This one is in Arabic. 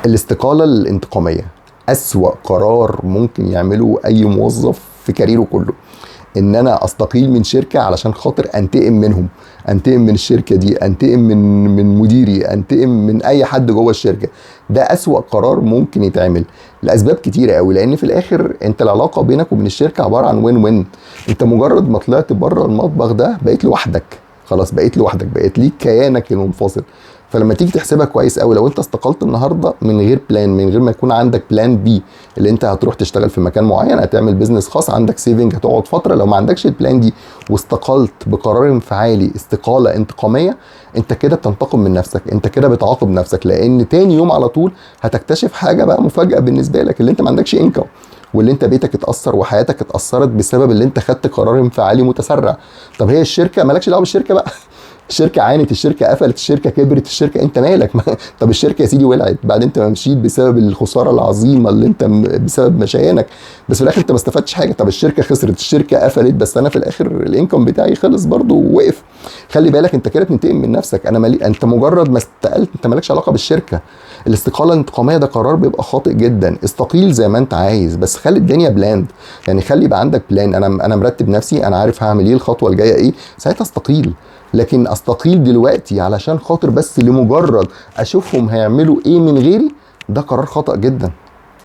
الاستقالة الانتقامية أسوأ قرار ممكن يعمله أي موظف في كاريره كله. ان انا استقيل من شركة علشان خاطر انتقم منهم، انتقم من الشركة دي، انتقم من مديري، انتقم من اي حد جوه الشركة. ده اسوأ قرار ممكن يتعمل لاسباب كتيرة قوي، لان في الاخر انت العلاقة بينك وبين الشركة عبارة عن وين وين. انت مجرد ما طلعت بره المطبخ ده بقيت لوحدك، خلاص بقيت لوحدك، بقيت ليك كيانك المنفصل. فلما تيجي تحسبها كويس قوي، لو انت استقلت النهارده من غير بلان، من غير ما يكون عندك بلان بي، اللي انت هتروح تشتغل في مكان معين، هتعمل بيزنس خاص، عندك سيفنج، هتقعد فتره، لو ما عندكش البلان دي واستقلت بقرار انفعالي، استقاله انتقاميه، انت كده بتنتقم من نفسك، انت كده بتعاقب نفسك. لان تاني يوم على طول هتكتشف حاجه بقى مفاجاه بالنسبه لك، اللي انت ما عندكش انكم، واللي انت بيتك اتاثر وحياتك اتاثرت بسبب اللي انت خدت قرار انفعالي متسرع. طب هي الشركه مالكش دعوه بالشركه بقى. الشركه عانت، الشركه قفلت، الشركه كبرت، الشركه انت مالك طب الشركه يا سيدي ولعت بعد انت ما مشيت بسبب الخساره العظيمه اللي انت بسبب مشيانك، بس في الاخر انت ما استفدتش حاجه. طب الشركه خسرت، الشركه قفلت، بس انا في الاخر الانكم بتاعي خلص برضو ووقف. خلي بالك انت كده بتنتقم من نفسك. انا مالي، انت مجرد ما استقلت انت مالكش علاقه بالشركه. الاستقاله الانتقاميه ده قرار بيبقى خاطئ جدا. استقيل زي ما انت عايز، بس خلي الدنيا بلاند، يعني خلي يبقى عندك بلان. انا مرتب نفسي، انا عارف هعمل ايه، الخطوه الجايه ايه، ساعتها استقيل. لكن استقيل دلوقتي علشان خاطر بس لمجرد اشوفهم هيعملوا ايه من غيري، ده قرار خطأ جدا.